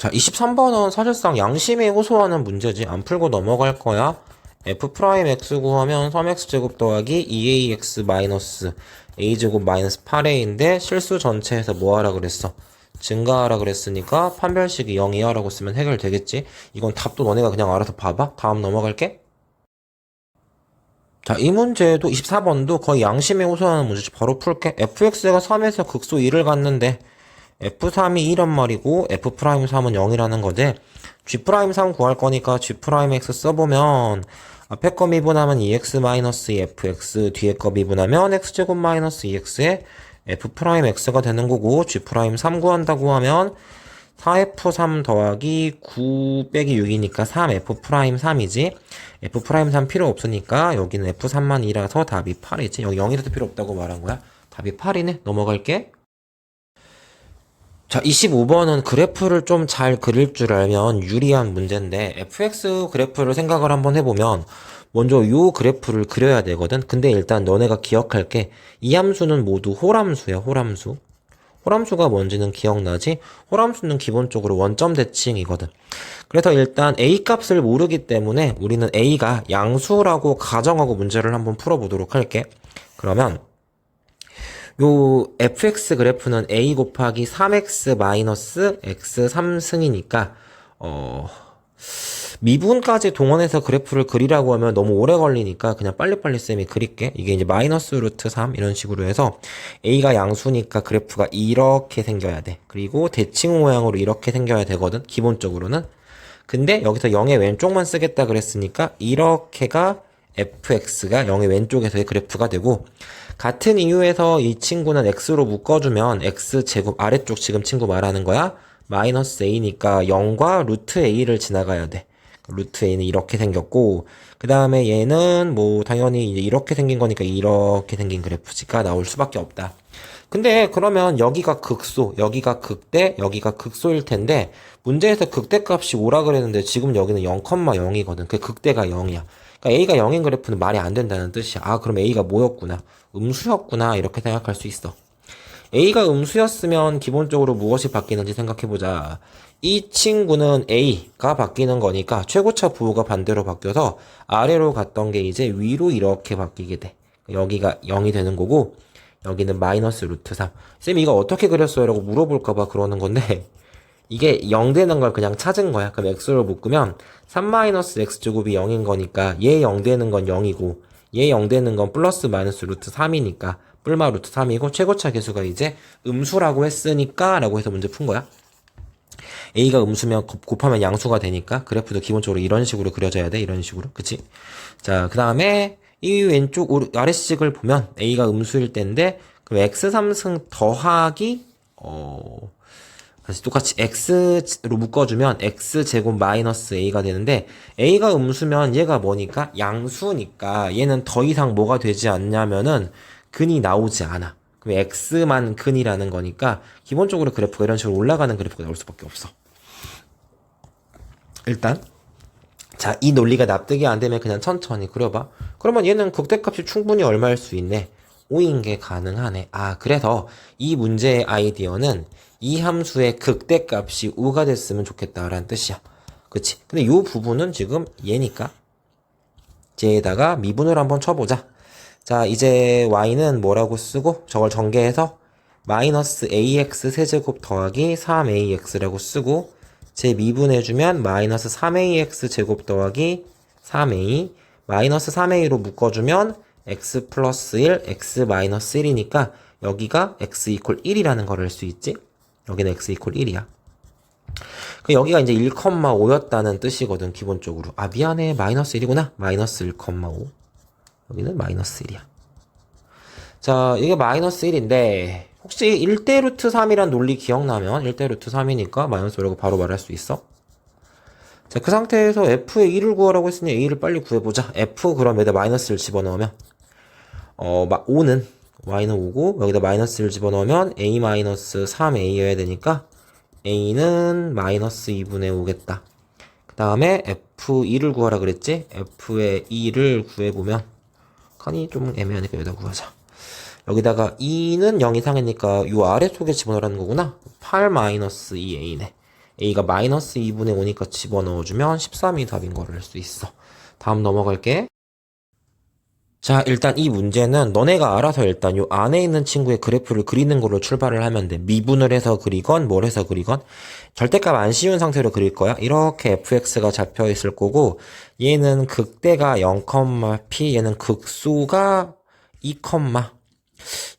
자, 23번은 사실상 양심에 호소하는 문제지. 안 풀고 넘어갈 거야. f'x 구하면 3x제곱 더하기 2ax 마이너스 a제곱 마이너스 8a인데 실수 전체에서 뭐 하라 그랬어? 증가하라 그랬으니까 판별식이 0이야 라고 쓰면 해결되겠지. 이건 답도 너네가 그냥 알아서 봐봐. 다음 넘어갈게. 자, 이 문제도 24번도 거의 양심에 호소하는 문제지. 바로 풀게. fx가 3에서 극소 1을 갖는데 f3이 1란 말이고 f'3은 0이라는 거지. g'3 구할 거니까 g'x 써보면 앞에 거 미분하면 2x-2fx 뒤에 거 미분하면 x제곱 마이너스 2x에 f'x가 되는 거고 g'3 구한다고 하면 4f3 더하기 9 빼기 6이니까 3f'3이지. f'3 필요 없으니까 여기는 f3만이라서 답이 8이지. 여기 0이라도 필요 없다고 말한 거야. 답이 8이네. 넘어갈게. 자, 25번은 그래프를 좀 잘 그릴 줄 알면 유리한 문제인데 fx 그래프를 생각을 한번 해보면 먼저 요 그래프를 그려야 되거든. 근데 일단 너네가 기억할 게 이 함수는 모두 홀함수야. 홀함수. 홀함수가 뭔지는 기억나지? 홀함수는 기본적으로 원점 대칭이거든. 그래서 일단 a 값을 모르기 때문에 우리는 a가 양수라고 가정하고 문제를 한번 풀어보도록 할게. 그러면 요 fx 그래프는 a 곱하기 3x 마이너스 x 3승이니까 미분까지 동원해서 그래프를 그리라고 하면 너무 오래 걸리니까 그냥 빨리빨리 쌤이 그릴게. 이게 이제 마이너스 루트 3 이런 식으로 해서 a가 양수니까 그래프가 이렇게 생겨야 돼. 그리고 대칭 모양으로 이렇게 생겨야 되거든. 기본적으로는. 근데 여기서 0의 왼쪽만 쓰겠다 그랬으니까 이렇게가 fx가 0의 왼쪽에서의 그래프가 되고 같은 이유에서 이 친구는 x로 묶어주면 x제곱 아래쪽 지금 친구 말하는 거야. 마이너스 a니까 0과 루트 a를 지나가야 돼. 루트 a는 이렇게 생겼고 그 다음에 얘는 뭐 당연히 이제 이렇게 생긴 거니까 이렇게 생긴 그래프가 나올 수밖에 없다. 근데 그러면 여기가 극소, 여기가 극대, 여기가 극소일 텐데 문제에서 극대값이 오라 그랬는데 지금 여기는 0,0이거든. 그 극대가 0이야. 그러니까 a가 0인 그래프는 말이 안 된다는 뜻이야. 아, 그럼 a가 뭐였구나. 음수였구나. 이렇게 생각할 수 있어. a가 음수였으면 기본적으로 무엇이 바뀌는지 생각해보자. 이 친구는 a가 바뀌는 거니까 최고차 부호가 반대로 바뀌어서 아래로 갔던 게 이제 위로 이렇게 바뀌게 돼. 여기가 0이 되는 거고 여기는 마이너스 루트 3. 쌤 이거 어떻게 그렸어요? 라고 물어볼까봐 그러는 건데 이게 0 되는 걸 그냥 찾은 거야. 그럼 x로 묶으면 3-x제곱이 0인 거니까 얘 0 되는 건 0이고 얘 0 되는 건 플러스 마이너스 루트 3이니까 뿔마 루트 3이고 최고차 계수가 이제 음수라고 했으니까 라고 해서 문제 푼 거야. a가 음수면 곱하면 양수가 되니까 그래프도 기본적으로 이런 식으로 그려져야 돼. 이런 식으로. 그치? 자, 그 다음에 이 왼쪽 아래식을 보면 a가 음수일 때인데 그럼 x3승 더하기 다시 똑같이 x로 묶어주면 x제곱 마이너스 a가 되는데 a가 음수면 얘가 뭐니까? 양수니까 얘는 더 이상 뭐가 되지 않냐면은 근이 나오지 않아. 그럼 x만 근이라는 거니까 기본적으로 그래프가 이런 식으로 올라가는 그래프가 나올 수밖에 없어. 일단 자, 이 논리가 납득이 안 되면 그냥 천천히 그려봐. 그러면 얘는 극대값이 충분히 얼마일 수 있네? 5인 게 가능하네. 아, 그래서 이 문제의 아이디어는 이 함수의 극대값이 5가 됐으면 좋겠다라는 뜻이야. 그치? 근데 이 부분은 지금 얘니까 얘에다가 미분을 한번 쳐보자. 자, 이제 y는 뭐라고 쓰고 저걸 전개해서 마이너스 ax 세제곱 더하기 3ax라고 쓰고 제 미분해주면 마이너스 3ax 제곱 더하기 3a 마이너스 3a로 묶어주면 x 플러스 1 x 마이너스 1이니까 여기가 x 이퀄 1이라는 걸 알 수 있지. 여기는 x 이퀄 1이야. 여기가 이제 1,5였다는 뜻이거든. 기본적으로. 아, 미안해. 마이너스 1이구나. 마이너스 1,5 여기는 마이너스 1이야. 자, 이게 마이너스 1인데 혹시 1대 루트 3이란 논리 기억나면 1대 루트 3이니까 마이너스 5라고 바로 말할 수 있어. 자, 그 상태에서 f의 1을 구하라고 했으니 a를 빨리 구해보자. f 그럼 여기다 마이너스를 집어넣으면 5는 y는 5고 여기다 마이너스를 집어넣으면 a 마이너스 3a여야 되니까 a는 마이너스 2분의 5겠다. 그 다음에 f2를 구하라 그랬지? f의 2를 구해보면 칸이 좀 애매하니까 여기다 구하자. 여기다가 2는 0 이상이니까 요 아래쪽에 집어넣으라는 거구나. 8 마이너스 2a네. a가 마이너스 2분의 5니까 집어넣어주면 13이 답인 거를 알 수 있어. 다음 넘어갈게. 자, 일단 이 문제는 너네가 알아서 일단 요 안에 있는 친구의 그래프를 그리는 걸로 출발을 하면 돼. 미분을 해서 그리건 뭘 해서 그리건 절대값 안 씌운 상태로 그릴 거야. 이렇게 fx가 잡혀 있을 거고 얘는 극대가 0,p 얘는 극소가 2,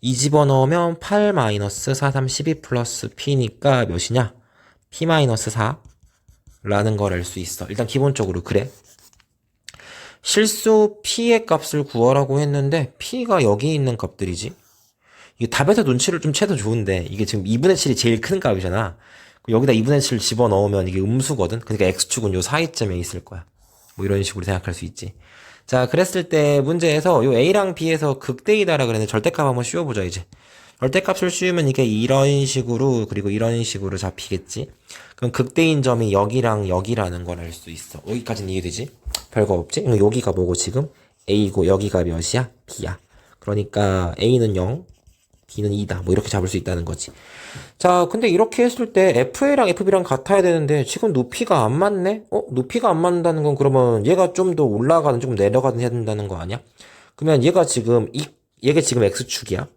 2 집어넣으면 8 마이너스 4, 3, 12 플러스 p니까 몇이냐? p 마이너스 4 라는 걸 알 수 있어. 일단 기본적으로 그래. 실수 p의 값을 구하라고 했는데 p가 여기 있는 값들이지. 이게 답에서 눈치를 좀 채도 좋은데 이게 지금 2분의 7이 제일 큰 값이잖아. 여기다 2분의 7 집어넣으면 이게 음수거든. 그러니까 x축은 요 사이점에 있을 거야. 뭐 이런 식으로 생각할 수 있지. 자, 그랬을 때 문제에서 요 a랑 b에서 극대이다라 그랬는데 절대값 한번 씌워보자 이제. 절대값을 씌우면 이게 이런 식으로 그리고 이런 식으로 잡히겠지. 그럼 극대인 점이 여기랑 여기라는 걸 알 수 있어. 여기까지는 이해되지? 별거 없지? 여기가 뭐고 지금? a고 여기가 몇이야? b야. 그러니까 a는 0, b는 2다. 뭐 이렇게 잡을 수 있다는 거지. 자, 근데 이렇게 했을 때 FA랑 FB랑 같아야 되는데 지금 높이가 안 맞네? 높이가 안 맞는다는 건 그러면 얘가 좀 더 올라가든 조금 내려가든 해야 된다는 거 아니야? 그러면 얘가 지금 X축이야.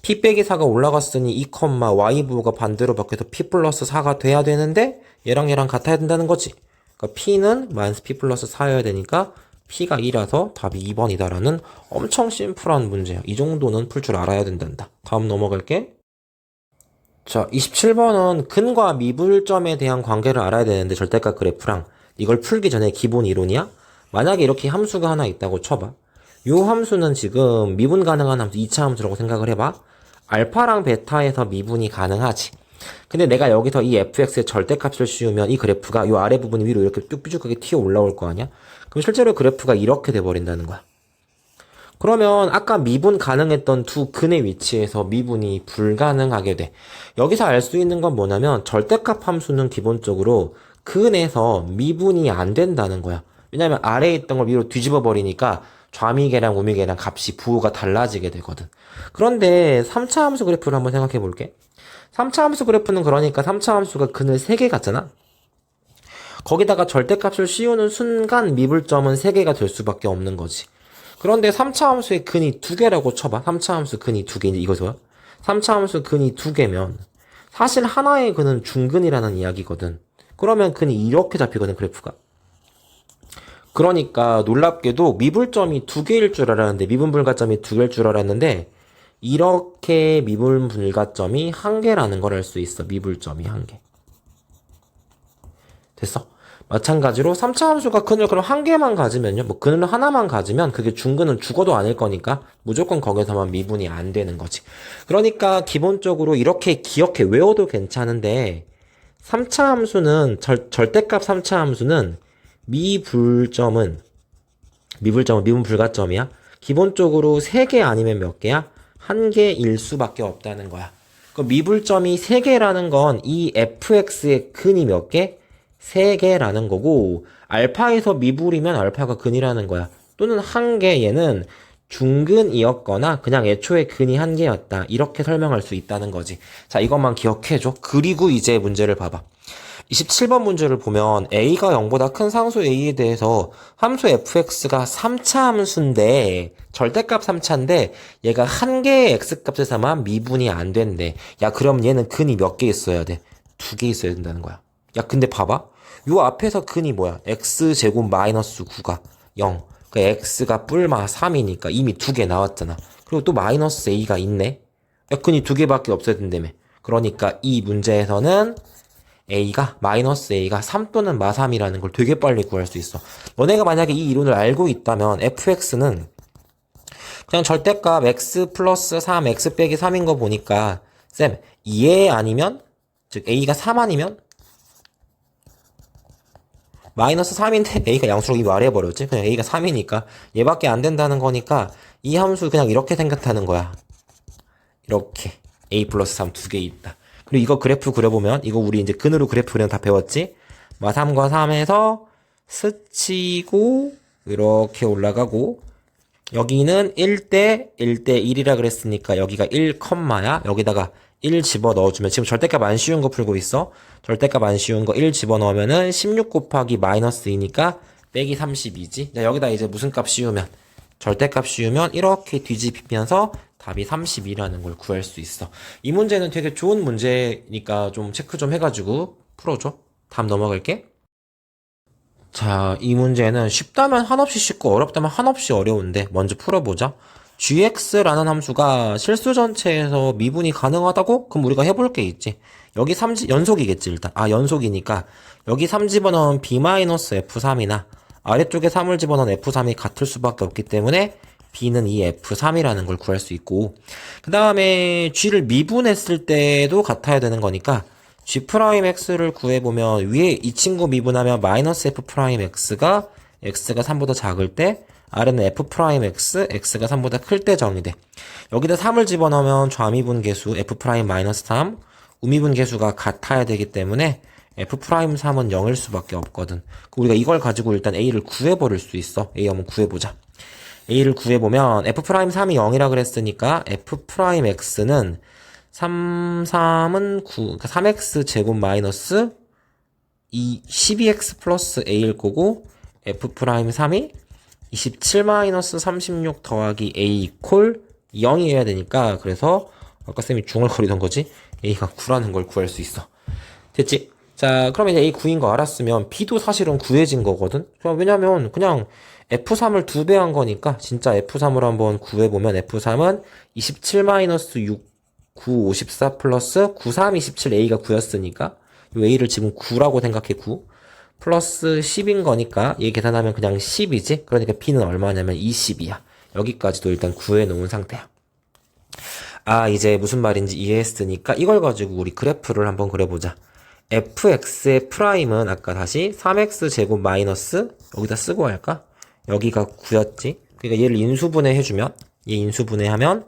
P 빼기 4가 올라갔으니 2, Y부호가 반대로 바뀌어서 P 플러스 4가 돼야 되는데 얘랑 같아야 된다는 거지. 그러니까 P는 마이너스 P 플러스 4여야 되니까 P가 2라서 답이 2번이다라는 엄청 심플한 문제야. 이 정도는 풀 줄 알아야 된단다. 다음 넘어갈게. 자, 27번은 근과 미분점에 대한 관계를 알아야 되는데 절대값 그래프랑 이걸 풀기 전에 기본 이론이야? 만약에 이렇게 함수가 하나 있다고 쳐봐. 요 함수는 지금 미분 가능한 함수 2차 함수라고 생각을 해봐. 알파랑 베타에서 미분이 가능하지. 근데 내가 여기서 이 fx의 절대값을 씌우면 이 그래프가 요 아래 부분 위로 이렇게 뾰족하게 튀어 올라올 거 아니야? 그럼 실제로 그래프가 이렇게 돼버린다는 거야. 그러면 아까 미분 가능했던 두 근의 위치에서 미분이 불가능하게 돼. 여기서 알 수 있는 건 뭐냐면 절대값 함수는 기본적으로 근에서 미분이 안 된다는 거야. 왜냐면 아래에 있던 걸 위로 뒤집어 버리니까 좌미계랑 우미계랑 값이 부호가 달라지게 되거든. 그런데 3차 함수 그래프를 한번 생각해 볼게. 3차 함수 그래프는 그러니까 3차 함수가 근을 3개 같잖아. 거기다가 절대값을 씌우는 순간 미분점은 3개가 될 수밖에 없는 거지. 그런데 3차 함수의 근이 2개라고 쳐봐. 3차 함수 근이 2개. 이제 이거죠. 3차 함수 근이 2개면 사실 하나의 근은 중근이라는 이야기거든. 그러면 근이 이렇게 잡히거든, 그래프가. 그러니까 놀랍게도 미분점이 2개일 줄 알았는데 미분불가점이 2개일 줄 알았는데 이렇게 미분불가점이 1개라는 걸 알 수 있어. 미분점이 1개. 됐어? 마찬가지로 3차 함수가 근을 그럼 1개만 가지면요. 뭐 근을 하나만 가지면 그게 중근은 죽어도 아닐 거니까 무조건 거기서만 미분이 안 되는 거지. 그러니까 기본적으로 이렇게 기억해 외워도 괜찮은데 3차 함수는 절대값 3차 함수는 미분불가점이야. 기본적으로 3개 아니면 몇 개야? 1개일 수밖에 없다는 거야. 그 미분점이 3개라는 건 이 fx의 근이 몇 개? 3개라는 거고 알파에서 미분이면 알파가 근이라는 거야. 또는 1개 얘는 중근이었거나 그냥 애초에 근이 1개였다. 이렇게 설명할 수 있다는 거지. 자, 이것만 기억해줘. 그리고 이제 문제를 봐봐. 27번 문제를 보면 a가 0보다 큰 상수 a에 대해서 함수 fx가 3차 함수인데 절대값 3차인데 얘가 1개의 x값에서만 미분이 안 된대. 야, 그럼 얘는 근이 몇 개 있어야 돼? 2개 있어야 된다는 거야. 야, 근데 봐봐. 요 앞에서 근이 뭐야? x제곱 마이너스 9가 0. 그 x가 뿔마 3이니까 이미 2개 나왔잖아. 그리고 또 마이너스 a가 있네. 야, 근이 2개밖에 없어야 된다며. 그러니까 이 문제에서는 마이너스 a가 3 또는 마3이라는 걸 되게 빨리 구할 수 있어. 너네가 만약에 이 이론을 알고 있다면 fx는 그냥 절대값 x 플러스 3, x 빼기 3인 거 보니까 쌤, 2에 아니면 즉 a가 3 아니면 마이너스 3인데 a가 양수로 이거 말해버렸지. 그냥 a가 3이니까 얘밖에 안 된다는 거니까 이 함수 그냥 이렇게 생각하는 거야. 이렇게 a 플러스 3 2개 있다. 그리고 이거 그래프 그려보면 이거 우리 이제 근으로 그래프 그리는 다 배웠지. 3과 3에서 스치고 이렇게 올라가고 여기는 1대 1대 1이라 그랬으니까 여기가 1, 야 여기다가 1 집어넣어주면 지금 절대값 안 씌운 거 풀고 있어. 절대값 안 씌운 거 1 집어넣으면은 16 곱하기 마이너스 2니까 빼기 32지. 자, 여기다 이제 무슨 값 씌우면 절대값 씌우면 이렇게 뒤집히면서 답이 32라는 걸 구할 수 있어. 이 문제는 되게 좋은 문제니까 좀 체크 좀 해가지고 풀어줘. 다음 넘어갈게. 자, 이 문제는 쉽다면 한없이 쉽고 어렵다면 한없이 어려운데 먼저 풀어보자. gx라는 함수가 실수 전체에서 미분이 가능하다고? 그럼 우리가 해볼 게 있지. 여기 3지, 연속이겠지, 일단. 아, 연속이니까. 여기 3 집어넣으면 b-f3이나 아래쪽에 3을 집어넣은 f3이 같을 수밖에 없기 때문에 b는 이 f3이라는 걸 구할 수 있고, 그 다음에 g를 미분했을 때도 같아야 되는 거니까 g'x를 구해보면 위에 이 친구 미분하면 마이너스 f'x가 x가 3보다 작을 때 R은 f'x, x가 3보다 클 때 정의돼. 여기다 3을 집어넣으면 좌미분 계수 f'-3, 우미분 계수가 같아야 되기 때문에 f'3은 0일 수밖에 없거든. 우리가 이걸 가지고 일단 a를 구해버릴 수 있어. a 한번 구해보자. a를 구해보면 f'3이 0이라 그랬으니까 f'x는 3은 9, 그러니까 3x 제곱 마이너스 12x 플러스 a일 거고 f'3이 27-36 더하기 a 이퀄 0이어야 되니까, 그래서 아까 쌤이 중얼거리던 거지? a가 9라는 걸 구할 수 있어. 됐지? 자, 그럼 이제 a 9인 거 알았으면 b도 사실은 구해진 거거든? 왜냐면 그냥 f3을 2배 한 거니까 진짜 f3을 한번 구해보면 f3은 27-6 9, 54 플러스 93, 27 a가 9였으니까 이 a를 지금 9라고 생각해. 9 플러스 10인 거니까 얘 계산하면 그냥 10이지. 그러니까 b는 얼마냐면 20이야. 여기까지도 일단 구해 놓은 상태야. 아, 이제 무슨 말인지 이해했으니까 이걸 가지고 우리 그래프를 한번 그려보자. fx의 프라임은 아까 다시 3x 제곱 마이너스 여기다 쓰고 할까? 여기가 9였지. 그러니까 얘를 인수분해 해주면, 얘 인수분해하면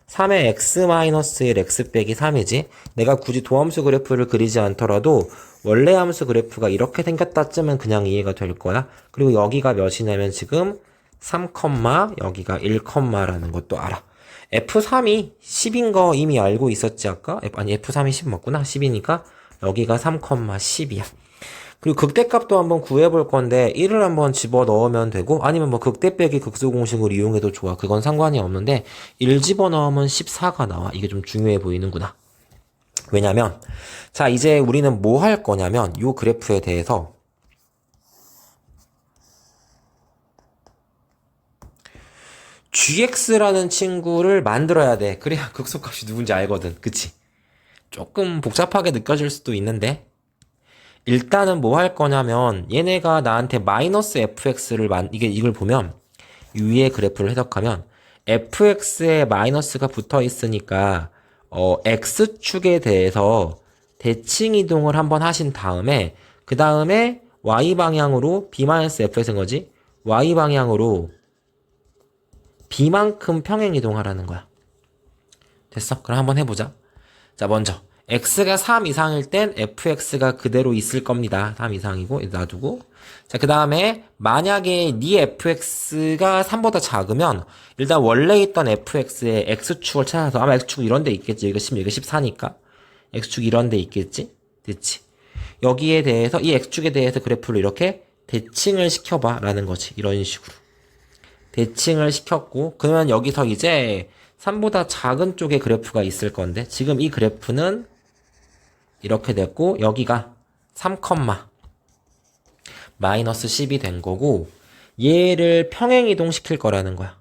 3의 x-1 x 빼기 3이지. 내가 굳이 도함수 그래프를 그리지 않더라도 원래 함수 그래프가 이렇게 생겼다 쯤은 그냥 이해가 될 거야. 그리고 여기가 몇이냐면 지금 3, 여기가 1, 라는 것도 알아. f3이 10인 거 이미 알고 있었지 아까? 아니 f3이 10 맞구나. 10이니까 여기가 3, 10이야. 그리고 극대값도 한번 구해볼 건데 1을 한번 집어넣으면 되고, 아니면 뭐 극대 빼기 극수 공식을 이용해도 좋아. 그건 상관이 없는데 1 집어넣으면 14가 나와. 이게 좀 중요해 보이는구나. 왜냐면 자, 이제 우리는 뭐 할 거냐면 요 그래프에 대해서 gx라는 친구를 만들어야 돼. 그래야 극소값이 누군지 알거든. 그치? 조금 복잡하게 느껴질 수도 있는데 일단은 뭐 할 거냐면 얘네가 나한테 마이너스 fx를 이걸 보면 위에 그래프를 해석하면 fx에 마이너스가 붙어 있으니까 x축에 대해서 대칭 이동을 한번 하신 다음에 그 다음에 y-방향으로 b-fx인 거지. y-방향으로 b만큼 평행 이동하라는 거야. 됐어? 그럼 한번 해보자. 자, 먼저 x가 3 이상일 땐 fx가 그대로 있을 겁니다. 3 이상이고 놔두고, 자, 그 다음에 만약에 네 fx가 3보다 작으면 일단 원래 있던 fx의 x축을 찾아서, 아마 x축 이런 데 있겠지. 이거 10, 이거 14니까 x축 이런 데 있겠지. 됐지? 여기에 대해서 이 x축에 대해서 그래프를 이렇게 대칭을 시켜봐 라는 거지. 이런 식으로 대칭을 시켰고, 그러면 여기서 이제 3보다 작은 쪽에 그래프가 있을 건데 지금 이 그래프는 이렇게 됐고 여기가 3, 마이너스 10이 된 거고, 얘를 평행 이동시킬 거라는 거야.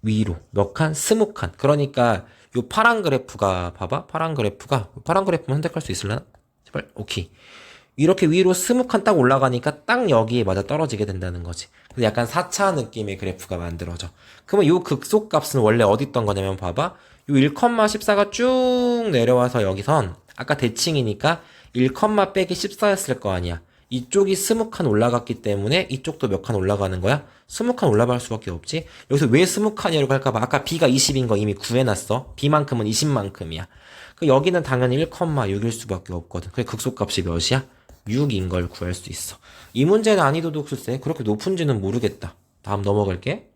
위로 몇 칸? 20칸. 그러니까 요 파란 그래프가 봐봐. 파란 그래프만 선택할 수 있을려나? 제발. 오케이. 이렇게 위로 20칸 딱 올라가니까 딱 여기에 맞아 떨어지게 된다는 거지. 그래서 약간 4차 느낌의 그래프가 만들어져. 그러면 요 극소값은 원래 어디 있던 거냐면 봐봐. 요 1,14가 쭉 내려와서 여기선 아까 대칭이니까 1, 빼기 14였을 거 아니야. 이쪽이 20칸 올라갔기 때문에 이쪽도 몇 칸 올라가는 거야? 20칸 올라갈 수밖에 없지. 여기서 왜 20칸이라고 할까봐 아까 b가 20인 거 이미 구해놨어. b만큼은 20만큼이야. 여기는 당연히 1,6일 수밖에 없거든. 그래 극소값이 몇이야? 6인 걸 구할 수 있어. 이 문제 난이도도 글쎄 그렇게 높은지는 모르겠다. 다음 넘어갈게.